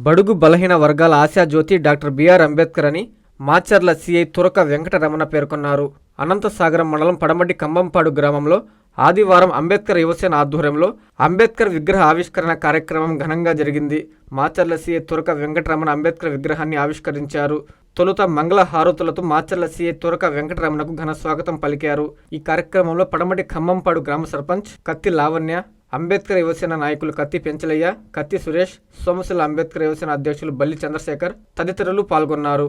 బడుగు బలహీన వర్గాల ఆశాజ్యోతి డాక్టర్ బిఆర్ అంబేద్కర్ అని మాచర్ల సిఐ తురక వెంకటరమణ పేర్కొన్నారు. అనంతసాగరం మండలం పడమటి కంబంపాడు గ్రామంలో ఆదివారం అంబేద్కర్ యువసేన ఆధ్వర్యంలో అంబేద్కర్ విగ్రహ ఆవిష్కరణ కార్యక్రమం ఘనంగా జరిగింది. మాచర్ల సిఐ తురక వెంకటరమణ అంబేద్కర్ విగ్రహాన్ని ఆవిష్కరించారు. తొలుత మంగళ హారతులతో మాచర్ల సిఐ తురక వెంకటరమణకు ఘన స్వాగతం పలికారు. ఈ కార్యక్రమంలో పడమటి కంబంపాడు గ్రామ సర్పంచ్ కత్తి లావణ్య, అంబేద్కర్ యువసేన నాయకులు కత్తి పెంచలయ్య, కత్తి సురేష్, సోమశిల అంబేద్కర్ యువసేన అధ్యక్షులు బల్లి చంద్రశేఖర్ తదితరులు పాల్గొన్నారు.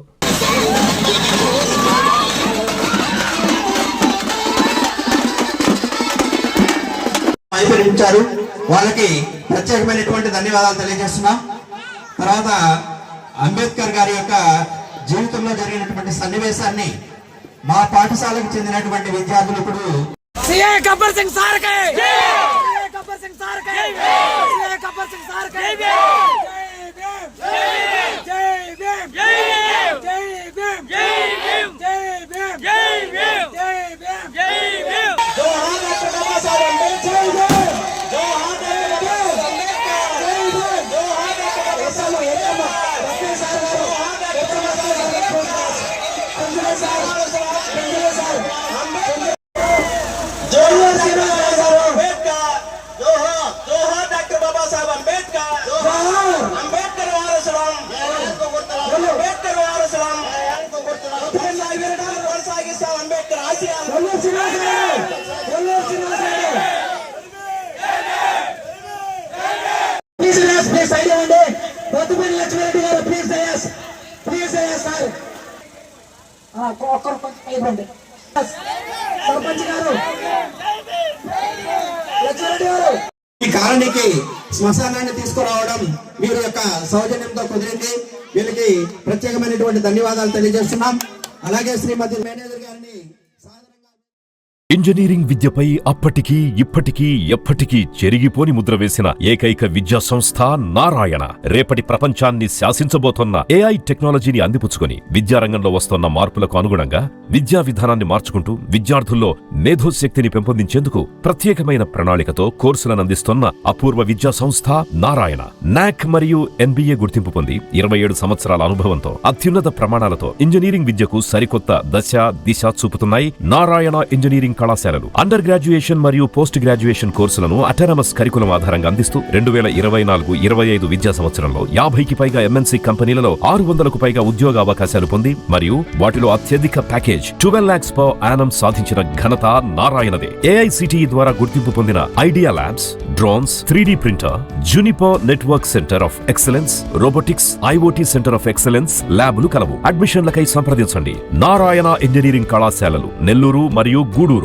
వాళ్ళకి ప్రత్యేకమైనటువంటి ధన్యవాదాలు తెలియజేస్తున్నాం. తర్వాత అంబేద్కర్ గారి యొక్క జీవితంలో జరిగినటువంటి సన్నివేశాన్ని మా పాఠశాలకు చెందినటువంటి విద్యార్థులు ఇప్పుడు గబ్బర్ సింగ్ సార్ కే జై, గబ్బర్ సింగ్ సార్ కే జై, గబ్బర్ సింగ్ సార్ కే జై, జై భీమ్, జై భీమ్, జై భీమ్, జై భీమ్, జై భీమ్, జై భీమ్, జై భీమ్, జై భీమ్. జోహార్ డాక్టర్ బాబా సాహెబ్ అంబేద్కర్, జోహార్ డాక్టర్ బాబా సాహెబ్ అంబేద్కర్, జోహార్ డాక్టర్ బాబా సాహెబ్ ఈ కాలనీకి శ్మశానాన్ని తీసుకురావడం మీరు యొక్క సౌజన్యంతో కుదిరింది. వీళ్ళకి ప్రత్యేకమైనటువంటి ధన్యవాదాలు తెలియజేస్తున్నాం. అలాగే శ్రీమతి మేనేజర్ గారిని ఇంజనీరింగ్ విద్యపై అప్పటికీ ఇప్పటికీ ఎప్పటికీ చెరిగిపోని ముద్ర వేసిన ఏకైక విద్యా సంస్థ నారాయణ రేపటి ప్రపంచాన్ని శాసించబోతోన్న ఏఐ టెక్నాలజీని అందిపుచ్చుకొని విద్యారంగంలో వస్తోన్న మార్పులకు అనుగుణంగా విద్యా విధానాన్ని మార్చుకుంటూ విద్యార్థుల్లో మేధోశక్తిని పెంపొందించేందుకు ప్రత్యేకమైన ప్రణాళికతో కోర్సులను అందిస్తోన్న అపూర్వ విద్యా సంస్థ నారాయణ. నాక్ మరియు ఎన్బిఏ గుర్తింపు పొంది 27 సంవత్సరాల అనుభవంతో అత్యున్నత ప్రమాణాలతో ఇంజనీరింగ్ విద్యకు సరికొత్త దశ దిశ చూపుతున్నాయి నారాయణ ఇంజనీరింగ్ కళాశాలలు. అండర్ గ్రాడ్యుయేషన్ మరియు పోస్ట్ గ్రాడ్యుయేషన్ కోర్సులను అటానమస్ కరికులం ఆధారంగా అందిస్తూ 2024-25 విద్యా సంవత్సరంలో 50కి పైగా ఎంఎన్సీ కంపెనీలలో 600కు పైగా ఉద్యోగ అవకాశాలు పొంది మరియు వాటిలో అత్యధిక ప్యాకేజ్ 12 lakhs per annum సాధించిన ఘనత నారాయణదే. ఏఐసిటిఈ ద్వారా గుర్తింపు పొందిన idea labs, drones, 3D printer, Juniper network centre of excellence, robotics, IoT centre of excellence ల్యాబులు కలవు. అడ్మిషన్లకై సంప్రదించండి. నారాయణ ఇంజనీరింగ్ కళాశాలలు నెల్లూరు మరియు గూడూరు.